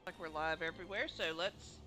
Like we're live everywhere, so let's.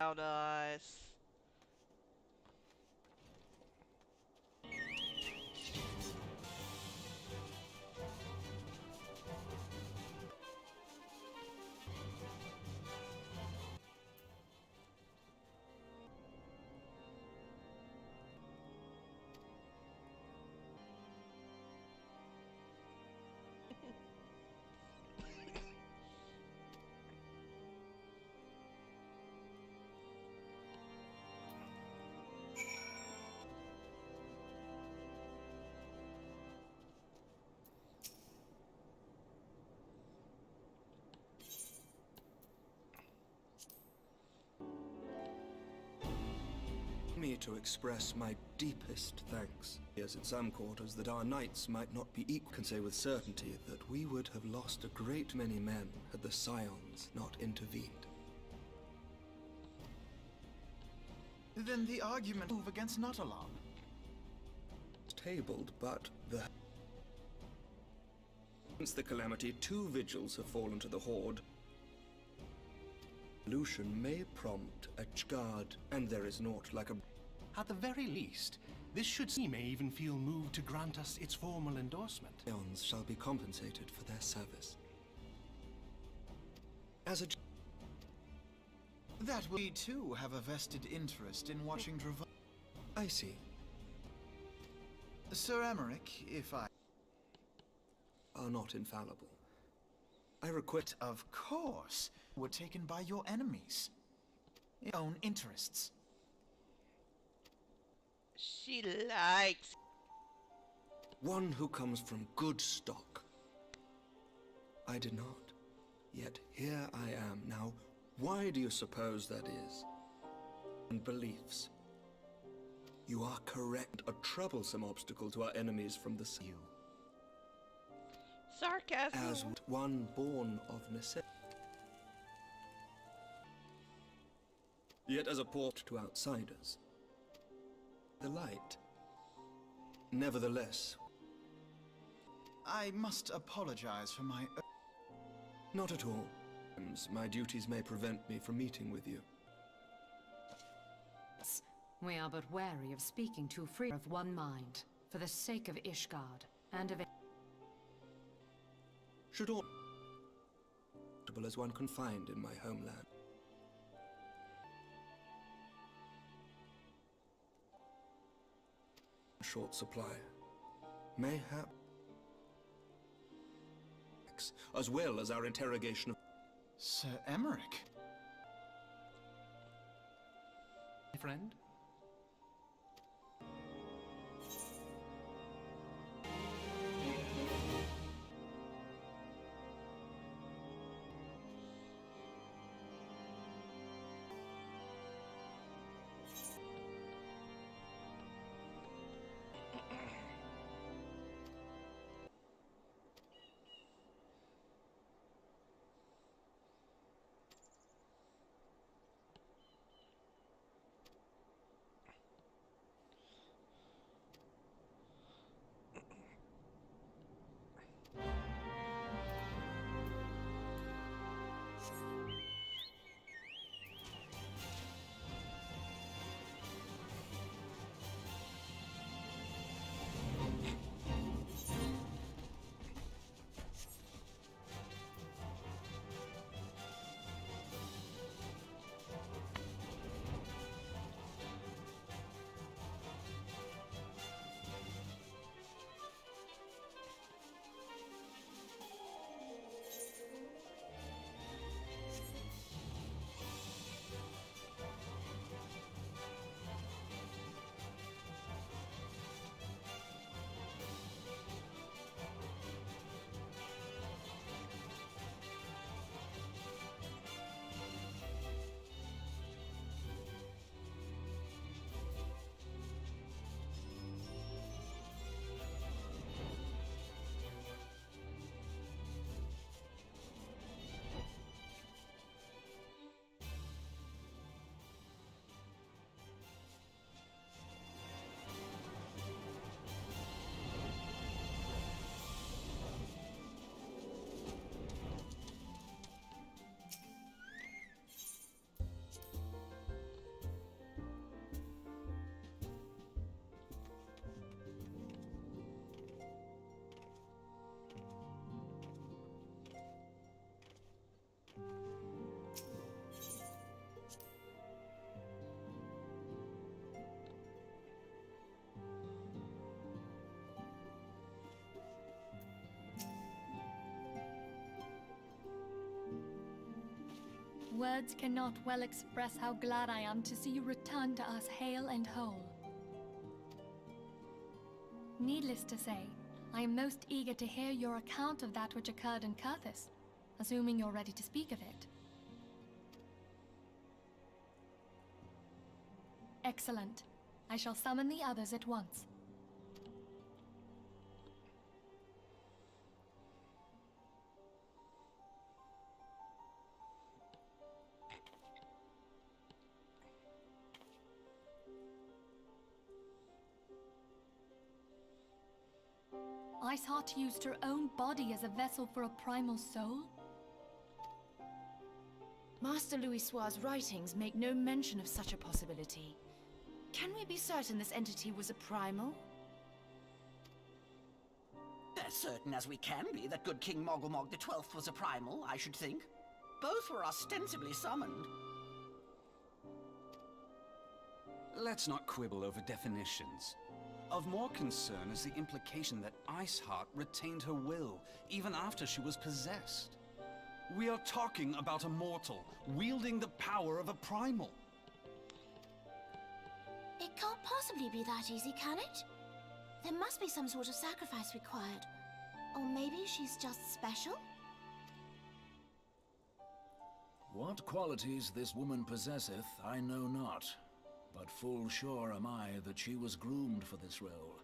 Out us. Me to express my deepest thanks. Yes, in some quarters that our knights might not be equal, can say with certainty that we would have lost a great many men had the Scions not intervened. Then the argument move against Nautalon. Tabled, but since the calamity, 2 vigils have fallen to the Horde. Solution may prompt a guard, and there is naught like a... At the very least, this should see may even feel moved to grant us its formal endorsement. Scions shall be compensated for their service. As a... That we too have a vested interest in watching Dravon. I see. Sir Emmerich, if I... Are not infallible. I request... Of course, were taken by your enemies. Your own interests. She likes. One who comes from good stock. I did not. Yet here I am now. Why do you suppose that is? And beliefs. You are correct. A troublesome obstacle to our enemies from the sea. Sarcasm. As one born of necessity. Yet as a port to outsiders. The light. Nevertheless. I must apologize for my... Not at all. My duties may prevent me from meeting with you. We are but wary of speaking too free of one mind, for the sake of Ishgard, and of... Should all... as one can find in my homeland. Short supply. Mayhap... as well as our interrogation of... Sir Emmerich? My friend? Words cannot well express how glad I am to see you return to us hale and whole. Needless to say, I am most eager to hear your account of that which occurred in Curthis, assuming you're ready to speak of it. Excellent. I shall summon the others at once. Iceheart used her own body as a vessel for a primal soul? Master Louisoir's writings make no mention of such a possibility. Can we be certain this entity was a primal? As certain as we can be that good King Mogglemog the 12th was a primal, I should think. Both were ostensibly summoned. Let's not quibble over definitions. Of more concern is the implication that Iceheart retained her will, even after she was possessed. We are talking about a mortal, wielding the power of a primal. It can't possibly be that easy, can it? There must be some sort of sacrifice required. Or maybe she's just special? What qualities this woman possesseth, I know not. But full sure am I that she was groomed for this role.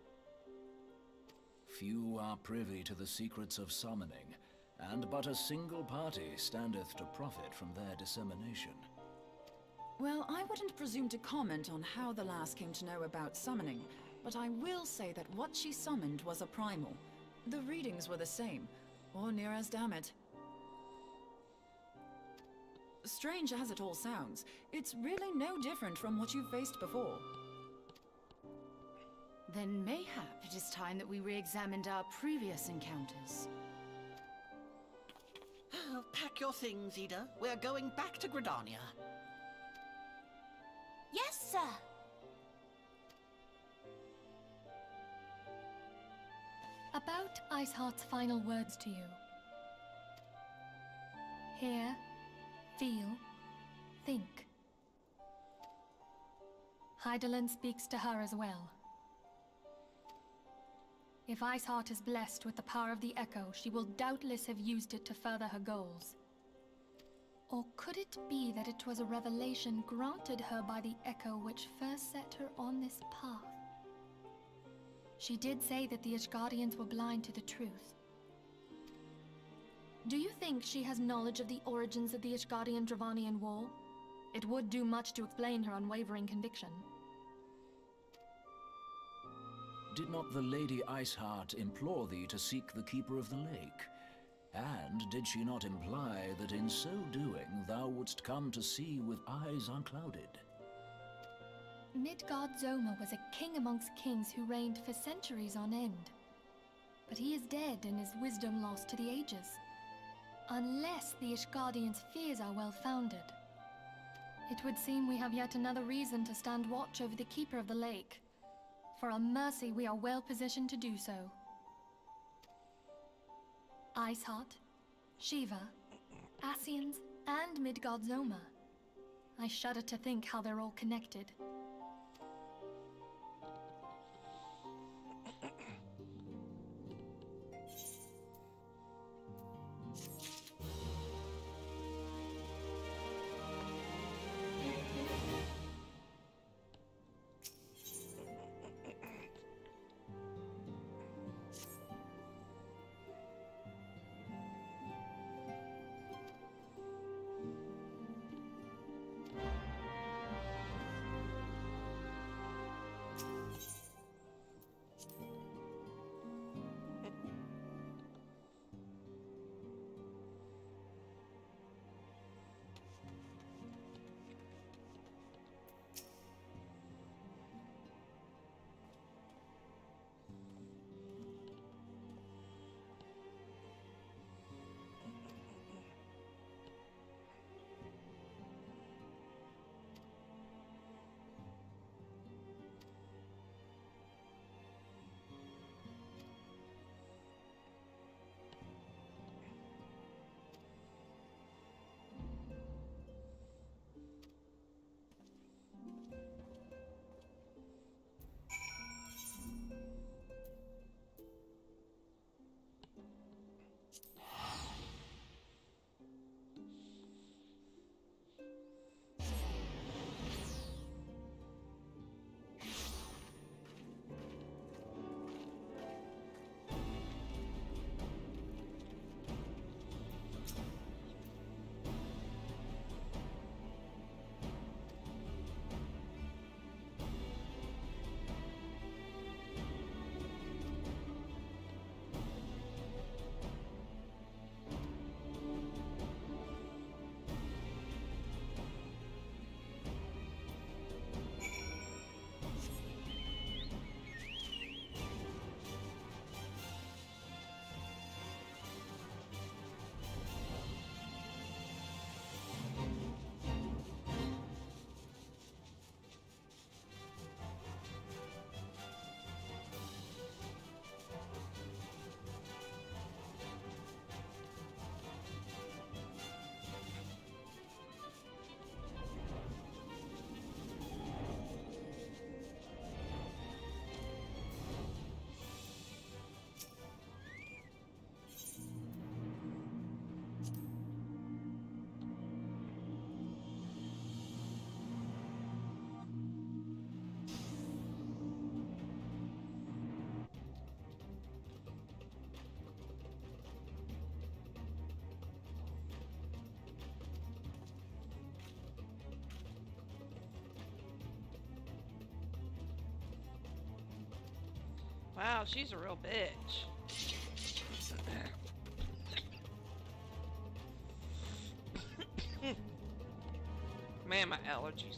Few are privy to the secrets of summoning, and but a single party standeth to profit from their dissemination. Well, I wouldn't presume to comment on how the lass came to know about summoning, but I will say that what she summoned was a primal. The readings were the same, or near as damn it. Strange as it all sounds, it's really no different from what you've faced before. Then mayhap it is time that we re-examined our previous encounters. Pack your things, Ida. We're going back to Gridania. Yes, sir. About Iceheart's final words to you. Hear, feel, think. Hydaelyn speaks to her as well. If Iceheart is blessed with the power of the Echo, she will doubtless have used it to further her goals. Or could it be that it was a revelation granted her by the Echo which first set her on this path? She did say that the Ishgardians were blind to the truth. Do you think she has knowledge of the origins of the Ishgardian-Dravanian War? It would do much to explain her unwavering conviction. Did not the Lady Iceheart implore thee to seek the Keeper of the Lake? And did she not imply that in so doing thou wouldst come to see with eyes unclouded? Midgard-Zoma was a king amongst kings who reigned for centuries on end. But he is dead and his wisdom lost to the ages. Unless the Ishgardians' fears are well-founded. It would seem we have yet another reason to stand watch over the Keeper of the Lake. For a mercy, we are well positioned to do so. Iceheart, Shiva, Ascians, and Midgard-Zoma. I shudder to think how they're all connected. Wow, she's a real bitch. Man, my allergies.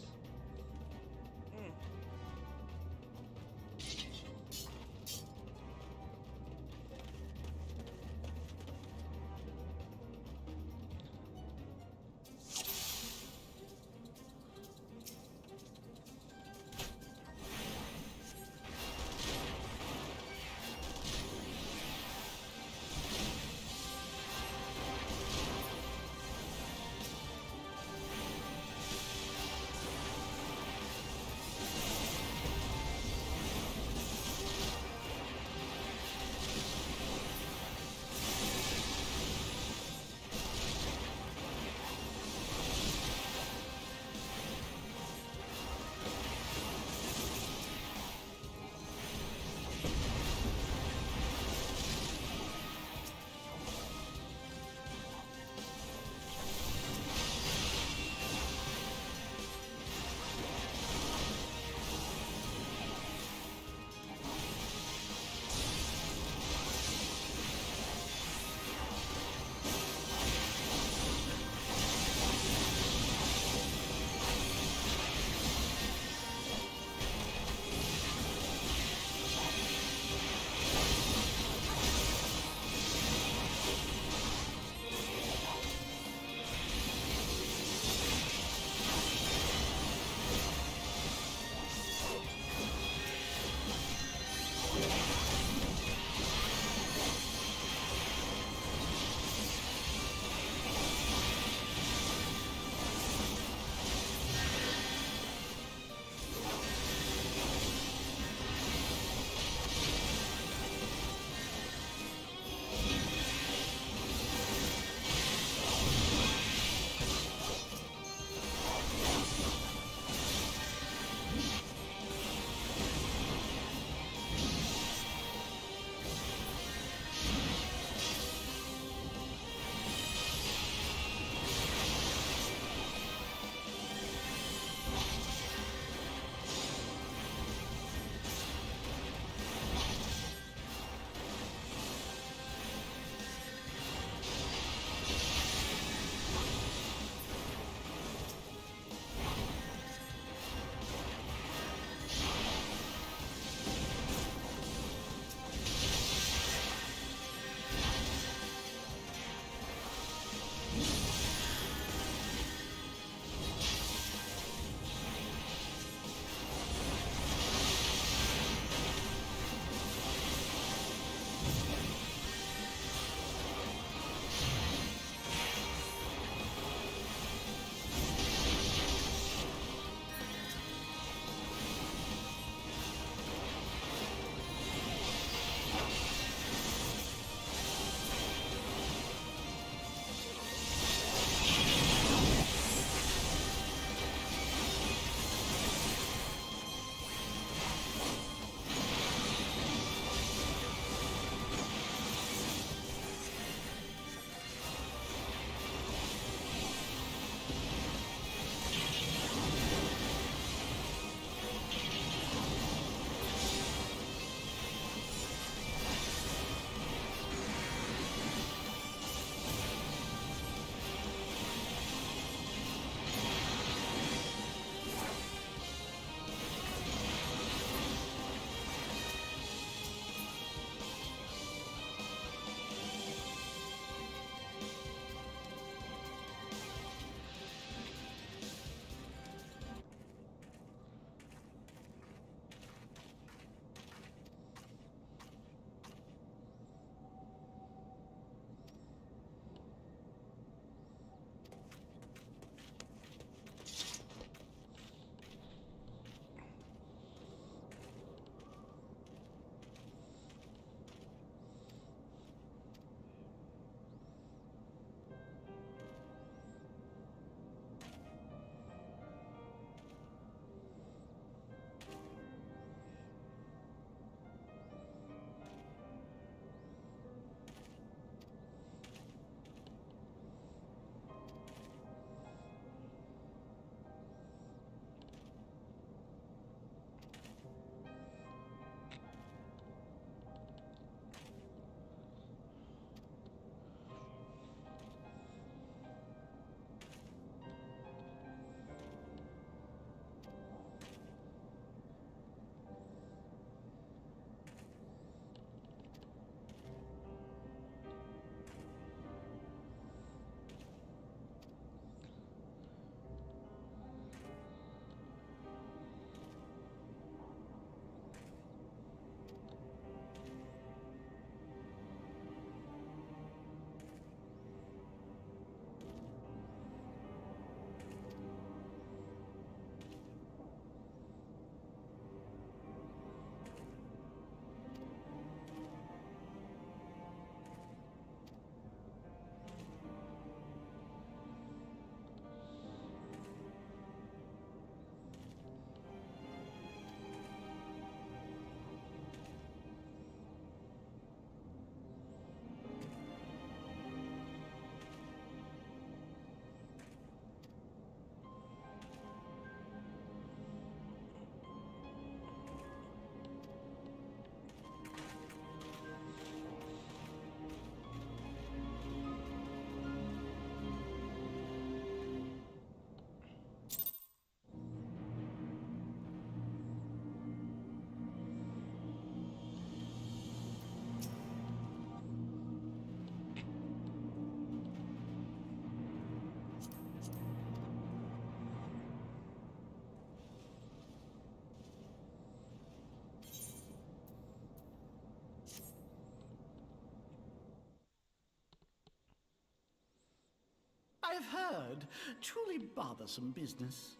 I've heard. Truly bothersome business.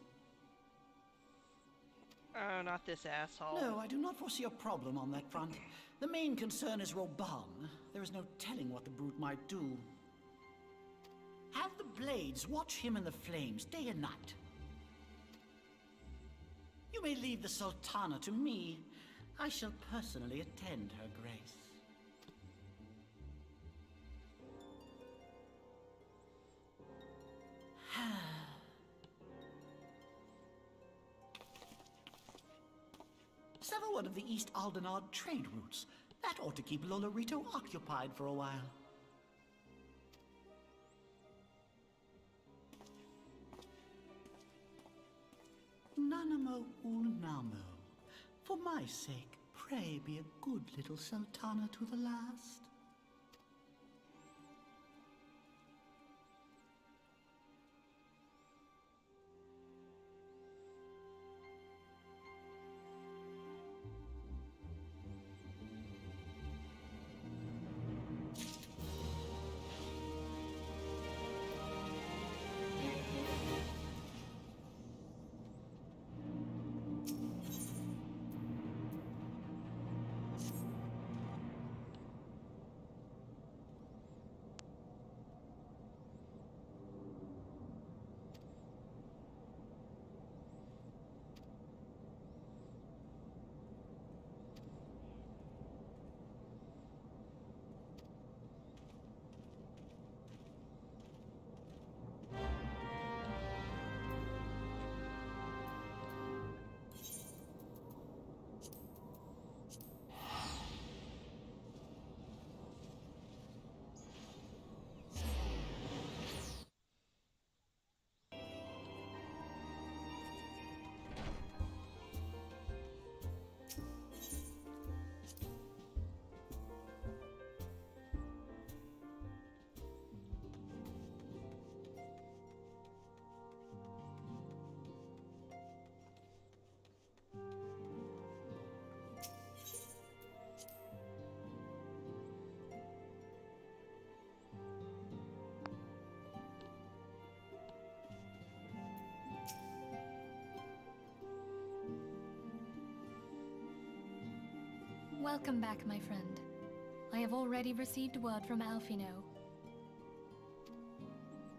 Oh, not this asshole. No, I do not foresee a problem on that front. The main concern is Roban. There is no telling what the brute might do. Have the Blades watch him in the flames day and night. You may leave the Sultana to me. I shall personally attend her grace. Sever one of the East Aldenard trade routes. That ought to keep Lolorito occupied for a while. Nanamo Ulnamo. For my sake, pray be a good little Sultana to the last. Welcome back, my friend. I have already received word from Alfino.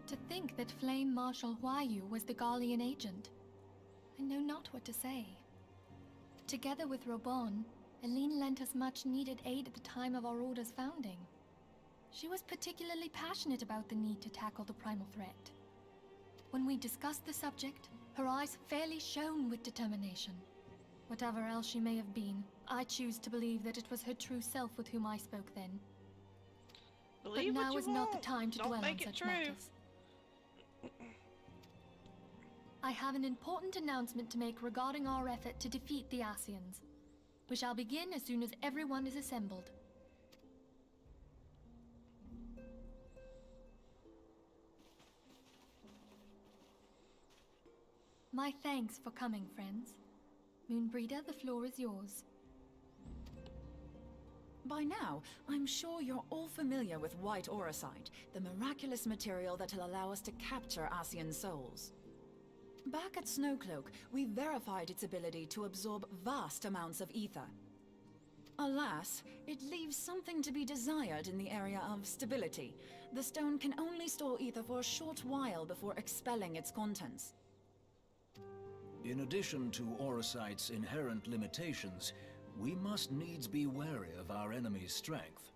To think that Flame Marshal Huayu was the Garlean agent. I know not what to say. Together with Robon, Aline lent us much-needed aid at the time of our Order's founding. She was particularly passionate about the need to tackle the primal threat. When we discussed the subject, her eyes fairly shone with determination. Whatever else she may have been, I choose to believe that it was her true self with whom I spoke then. Believe but what now you is not the want. time to Don't dwell on make it such true. matters. I have an important announcement to make regarding our effort to defeat the Asians. We shall begin as soon as everyone is assembled. My thanks for coming, friends. Moonbreeder, the floor is yours. By now, I'm sure you're all familiar with White Auracite, the miraculous material that'll allow us to capture Asian souls. Back at Snowcloak, we verified its ability to absorb vast amounts of ether. Alas, it leaves something to be desired in the area of stability. The stone can only store ether for a short while before expelling its contents. In addition to Auracite's inherent limitations, we must needs be wary of our enemy's strength.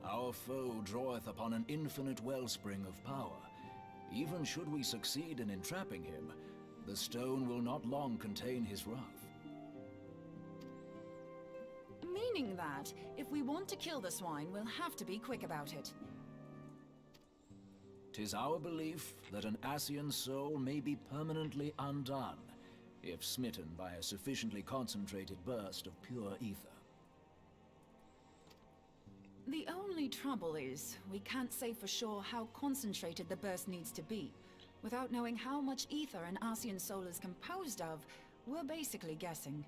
Our foe draweth upon an infinite wellspring of power. Even should we succeed in entrapping him, the stone will not long contain his wrath. Meaning that, if we want to kill the swine, we'll have to be quick about it. 'Tis our belief that an Asian soul may be permanently undone, if smitten by a sufficiently concentrated burst of pure ether. The only trouble is, we can't say for sure how concentrated the burst needs to be. Without knowing how much ether an Asian soul is composed of, we're basically guessing.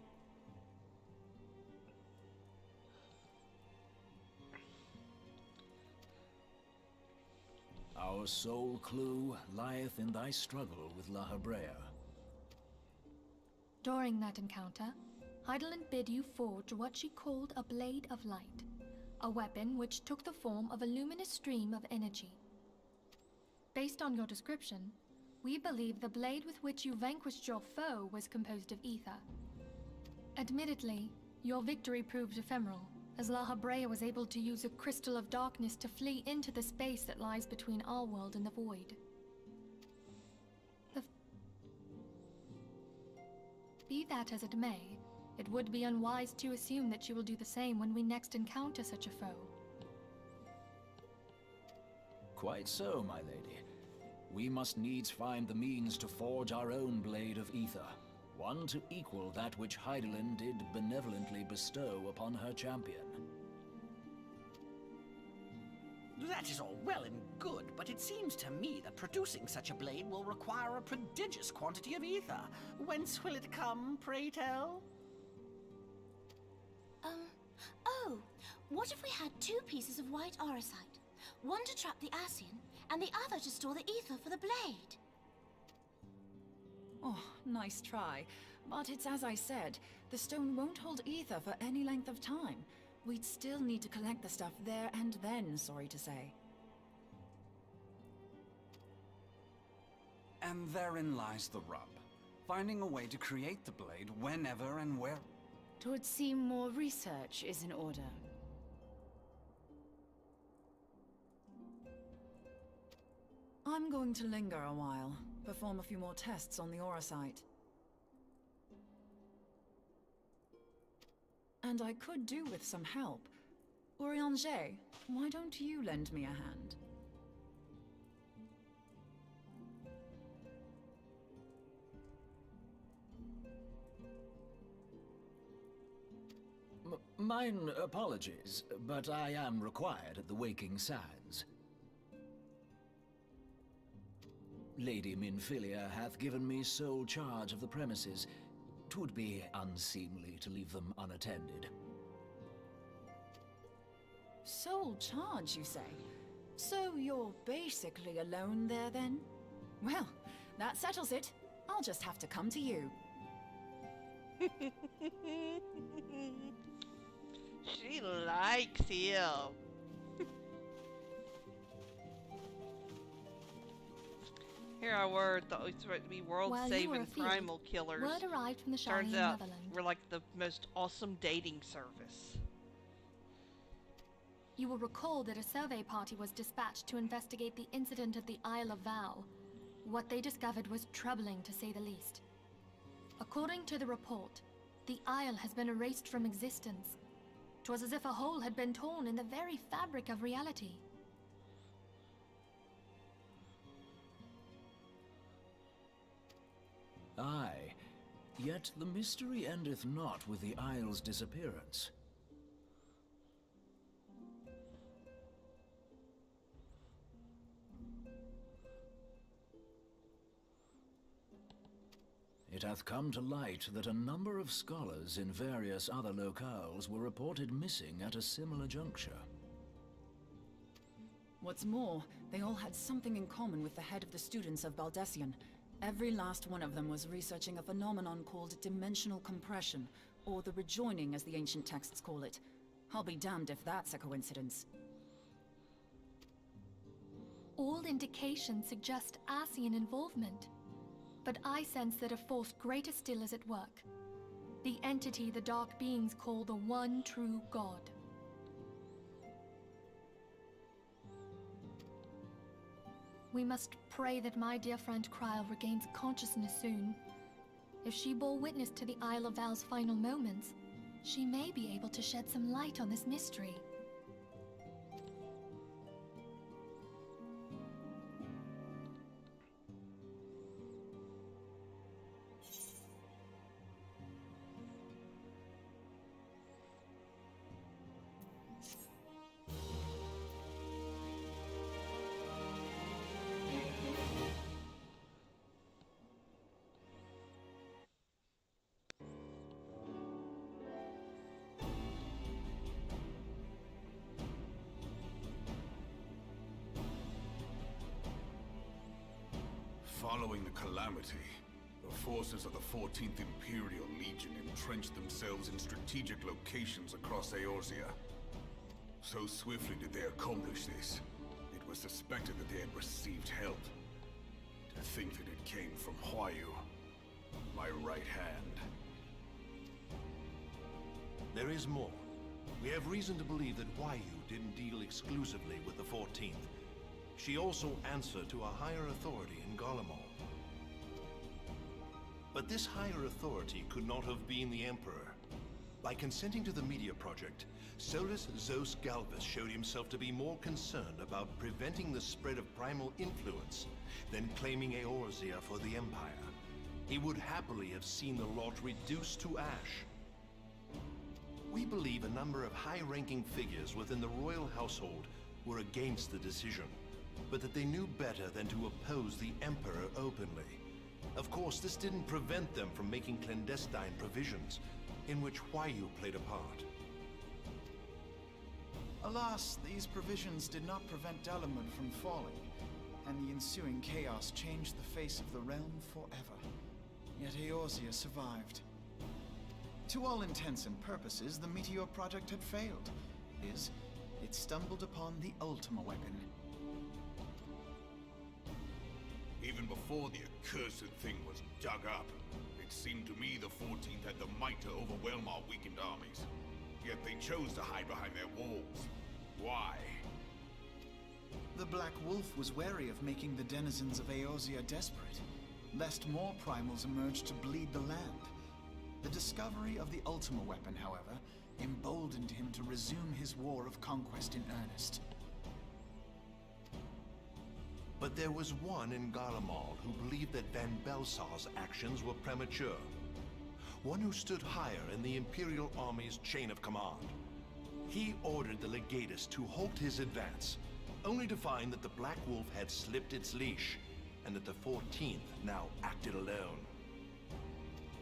Our sole clue lieth in thy struggle with La Habrea. During that encounter, Heidelin bid you forge what she called a Blade of Light, a weapon which took the form of a luminous stream of energy. Based on your description, we believe the blade with which you vanquished your foe was composed of ether. Admittedly, your victory proved ephemeral, as La Habrea was able to use a crystal of darkness to flee into the space that lies between our world and the void. Be that as it may, it would be unwise to assume that she will do the same when we next encounter such a foe. Quite so, my lady. We must needs find the means to forge our own blade of ether, one to equal that which Heidelin did benevolently bestow upon her champion. That is all well and good, but it seems to me that producing such a blade will require a prodigious quantity of ether. Whence will it come, pray tell? Oh, what if we had 2 pieces of white Eorzea? One to trap the Ascian, and the other to store the ether for the blade. Oh, nice try. But it's as I said, the stone won't hold ether for any length of time. We'd still need to collect the stuff there and then, sorry to say. And therein lies the rub. Finding a way to create the blade whenever and where... 'Twould seem more research is in order. I'm going to linger a while, perform a few more tests on the Eorzea. And I could do with some help. Eorzea, why don't you lend me a hand? Mine apologies, but I am required at the Waking Sands. Lady Minfilia hath given me sole charge of the premises. 'Twould be unseemly to leave them unattended. Sole charge, you say? So you're basically alone there, then? Well, that settles it. I'll just have to come to you. She likes him. Here I were, thought it's supposed to be world-saving primal killers. Word arrived from the Turns Shiny out Netherland. we're like the most awesome dating service. You will recall that a survey party was dispatched to investigate the incident at the Isle of Val. What they discovered was troubling, to say the least. According to the report, the Isle has been erased from existence. 'Twas as if a hole had been torn in the very fabric of reality. Aye, yet the mystery endeth not with the Isle's disappearance. It hath come to light that a number of scholars in various other locales were reported missing at a similar juncture. What's more, they all had something in common with the head of the students of Baldessian. Every last one of them was researching a phenomenon called dimensional compression, or the rejoining as the ancient texts call it. I'll be damned if that's a coincidence. All indications suggest Ascian involvement. But I sense that a force greater still is at work. The entity the Dark Beings call the One True God. We must pray that my dear friend Kryl regains consciousness soon. If she bore witness to the Isle of Val's final moments, she may be able to shed some light on this mystery. Following the calamity, the forces of the 14th Imperial Legion entrenched themselves in strategic locations across Eorzea. So swiftly did they accomplish this, it was suspected that they had received help. To think that it came from Huayu, my right hand. There is more. We have reason to believe that Huayu didn't deal exclusively with the 14th. She also answered to a higher authority in Garlemald. But this higher authority could not have been the Emperor. By consenting to the media project, Solus Zos Galvus showed himself to be more concerned about preventing the spread of primal influence than claiming Eorzea for the Empire. He would happily have seen the lot reduced to ash. We believe a number of high-ranking figures within the royal household were against the decision, but that they knew better than to oppose the Emperor openly. Of course, this didn't prevent them from making clandestine provisions, in which Huayu played a part. Alas, these provisions did not prevent Dalamud from falling, and the ensuing chaos changed the face of the realm forever. Yet Eorzea survived. To all intents and purposes, the Meteor Project had failed. It stumbled upon the Ultima weapon. Even before the accursed thing was dug up, it seemed to me the 14th had the might to overwhelm our weakened armies. Yet they chose to hide behind their walls. Why? The Black Wolf was wary of making the denizens of Eorzea desperate, lest more primals emerge to bleed the land. The discovery of the Ultima weapon, however, emboldened him to resume his war of conquest in earnest. But there was one in Garlemald who believed that Van Belsar's actions were premature. One who stood higher in the Imperial Army's chain of command. He ordered the Legatus to halt his advance, only to find that the Black Wolf had slipped its leash, and that the 14th now acted alone.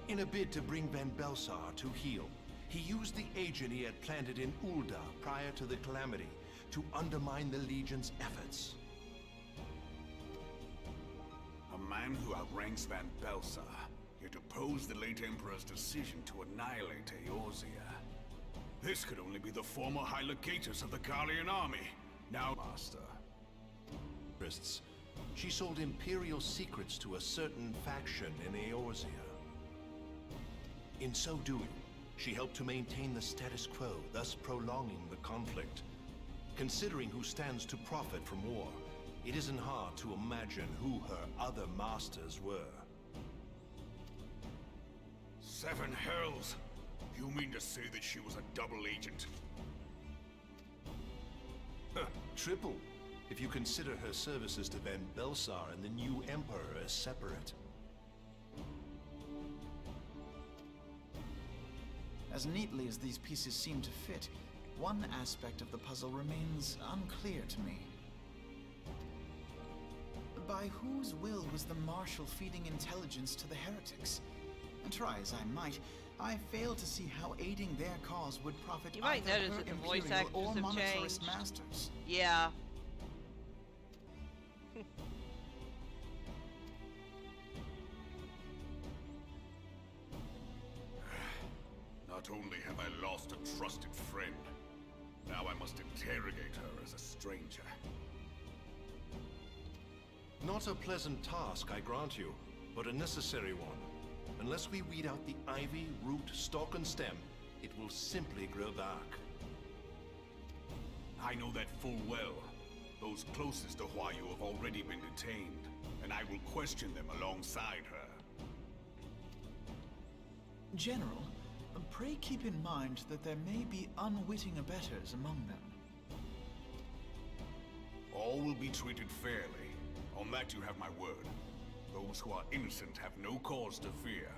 In a bid to bring Van Belsar to heel, he used the agent he had planted in Ul'dah prior to the calamity to undermine the Legion's efforts. A man who outranks Van Belsar, yet opposed the late Emperor's decision to annihilate Eorzea. This could only be the former High Legatus of the Garlean army, now Master. She sold Imperial secrets to a certain faction in Eorzea. In so doing, she helped to maintain the status quo, thus prolonging the conflict. Considering who stands to profit from war, it isn't hard to imagine who her other masters were. Seven hells! You mean to say that she was a double agent? Triple, if you consider her services to Van Belsar and the new Emperor as separate. As neatly as these pieces seem to fit, one aspect of the puzzle remains unclear to me. By whose will was the Marshal feeding intelligence to the heretics? And try as I might, I fail to see how aiding their cause would profit you might either notice her that the voice Imperial actors or have monetarist changed. masters. Yeah. Not only have I lost a trusted friend, now I must interrogate her as a stranger. Not a pleasant task, I grant you, but a necessary one. Unless we weed out the ivy, root, stalk, and stem, it will simply grow back. I know that full well. Those closest to Huayu have already been detained, and I will question them alongside her. General, pray keep in mind that there may be unwitting abettors among them. All will be treated fairly. On that you have my word. Those who are innocent have no cause to fear.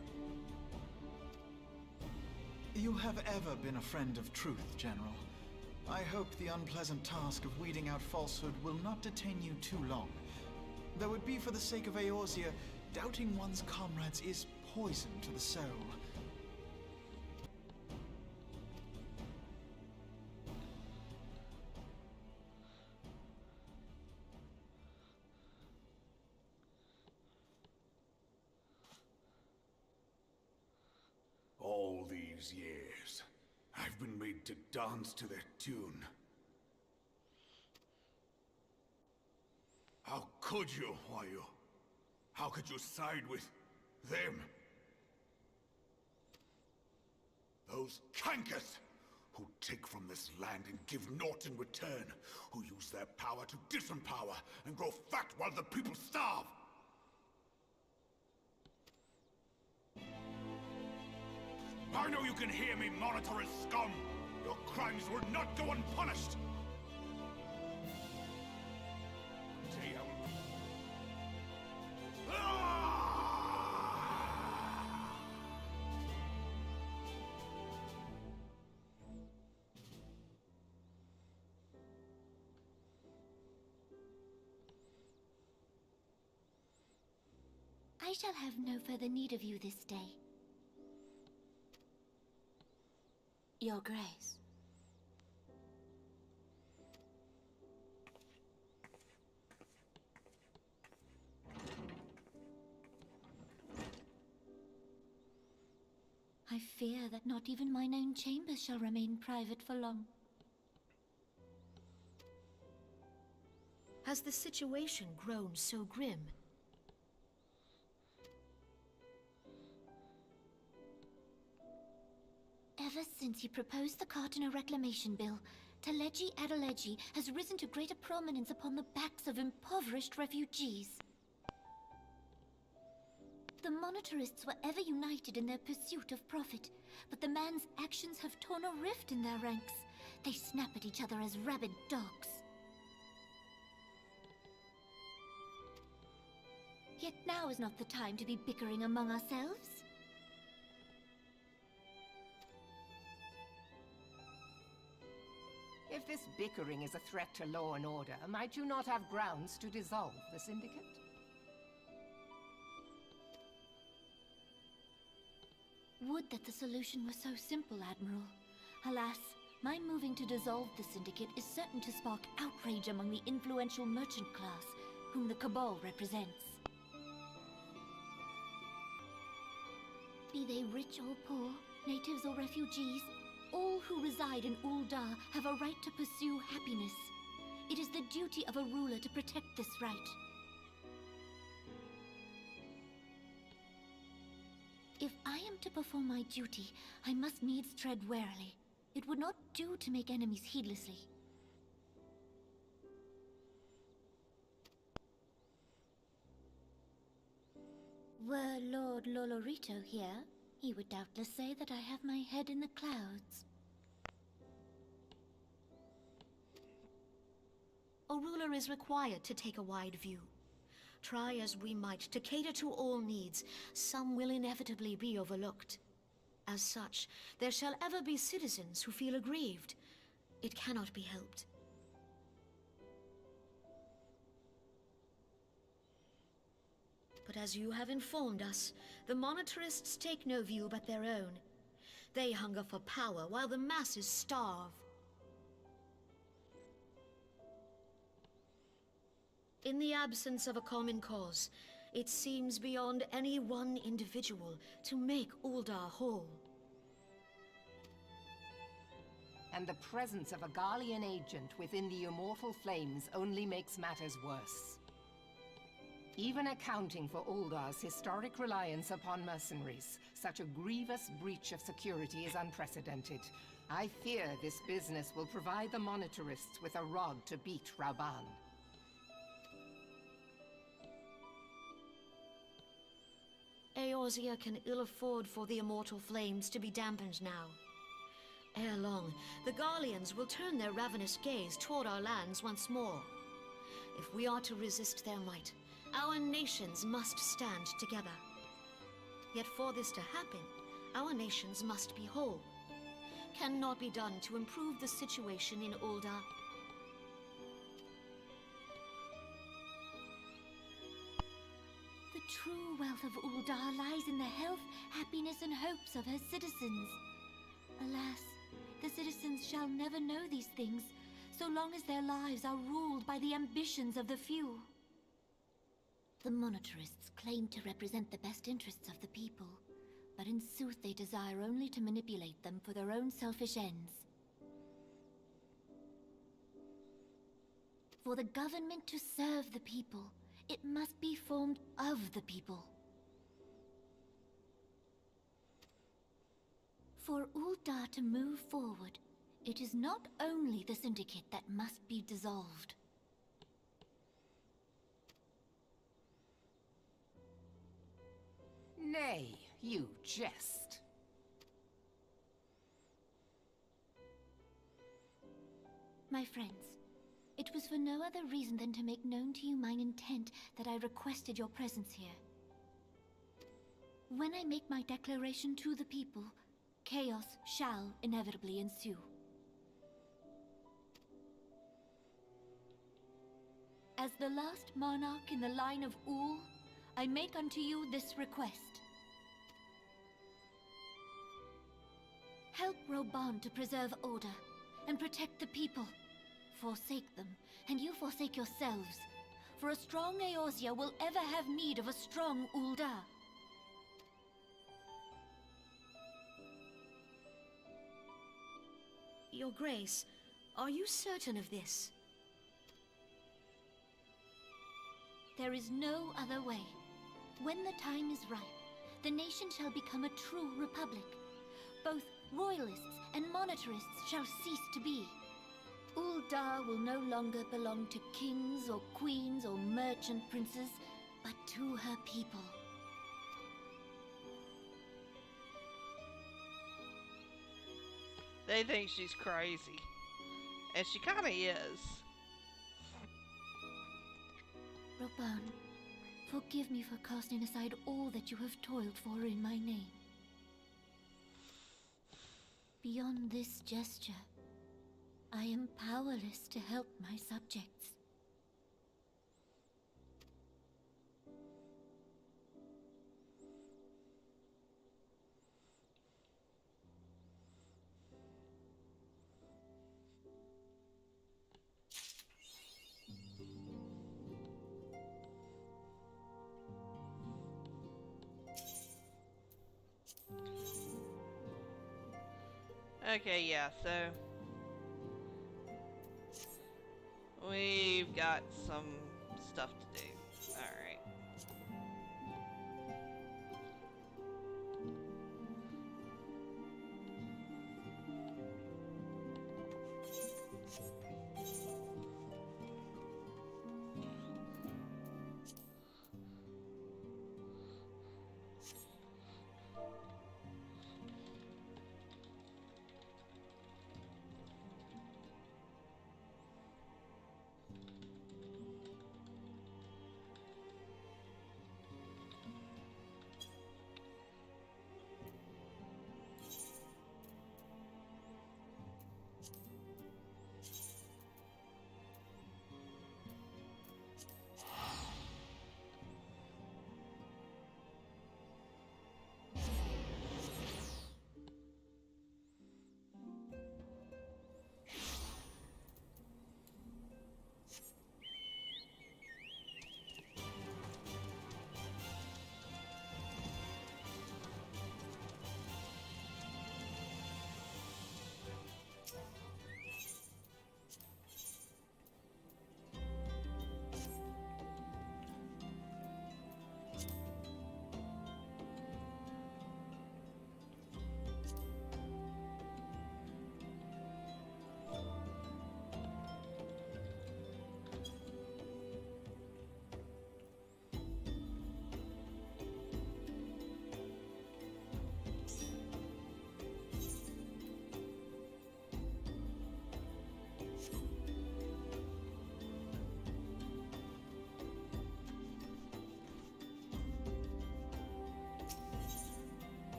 You have ever been a friend of truth, General. I hope the unpleasant task of weeding out falsehood will not detain you too long. Though it be for the sake of Eorzea, doubting one's comrades is poison to the soul. these years, I've been made to dance to their tune. How could you, Huayu? How could you side with them? Those cankers who take from this land and give naught in return, who use their power to disempower and grow fat while the people starve. I know you can hear me, monitorous scum! Your crimes will not go unpunished! Damn. I shall have no further need of you this day. Your Grace. I fear that not even mine own chambers shall remain private for long. Has the situation grown so grim? Ever since he proposed the Cardinal Reclamation Bill, Teleji Adeleji has risen to greater prominence upon the backs of impoverished refugees. The Monetarists were ever united in their pursuit of profit, but the man's actions have torn a rift in their ranks. They snap at each other as rabid dogs. Yet now is not the time to be bickering among ourselves. If this bickering is a threat to law and order, might you not have grounds to dissolve the Syndicate? Would that the solution were so simple, Admiral. Alas, my moving to dissolve the Syndicate is certain to spark outrage among the influential merchant class, whom the Cabal represents. Be they rich or poor, natives or refugees, all who reside in Ul'dah have a right to pursue happiness. It is the duty of a ruler to protect this right. If I am to perform my duty, I must needs tread warily. It would not do to make enemies heedlessly. Were Lord Lolorito here, he would doubtless say that I have my head in the clouds. A ruler is required to take a wide view. Try as we might to cater to all needs, some will inevitably be overlooked. As such, there shall ever be citizens who feel aggrieved. It cannot be helped. But as you have informed us, the Monetarists take no view but their own. They hunger for power while the masses starve. In the absence of a common cause, it seems beyond any one individual to make Ul'dah whole. And the presence of a Garlean agent within the Immortal Flames only makes matters worse. Even accounting for Ul'dah's historic reliance upon mercenaries, such a grievous breach of security is unprecedented. I fear this business will provide the Monetarists with a rod to beat Rauban. Eorzea can ill afford for the Immortal Flames to be dampened now. Ere long, the Garleans will turn their ravenous gaze toward our lands once more. If we are to resist their might, our nations must stand together. Yet for this to happen, our nations must be whole. Cannot be done to improve the situation in Ul'dah. The true wealth of Ul'dah lies in the health, happiness, and hopes of her citizens. Alas, the citizens shall never know these things, so long as their lives are ruled by the ambitions of the few. The Monetarists claim to represent the best interests of the people, but in sooth they desire only to manipulate them for their own selfish ends. For the government to serve the people, it must be formed of the people. For Uldar to move forward, it is not only the Syndicate that must be dissolved. Nay, you jest. My friends, it was for no other reason than to make known to you mine intent that I requested your presence here. When I make my declaration to the people, chaos shall inevitably ensue. As the last monarch in the line of Ul, I make unto you this request. Help Roban to preserve order and protect the people. Forsake them, and you forsake yourselves. For a strong Eorzea will ever have need of a strong Uldar. Your Grace, are you certain of this? There is no other way. When the time is ripe, the nation shall become a true republic. Both royalists and monetarists shall cease to be. Uldar will no longer belong to kings or queens or merchant princes, but to her people. They think she's crazy. And she kinda is. Roban, forgive me for casting aside all that you have toiled for in my name. Beyond this gesture, I am powerless to help my subjects. Okay, yeah, so we've got some stuff to do. Alright.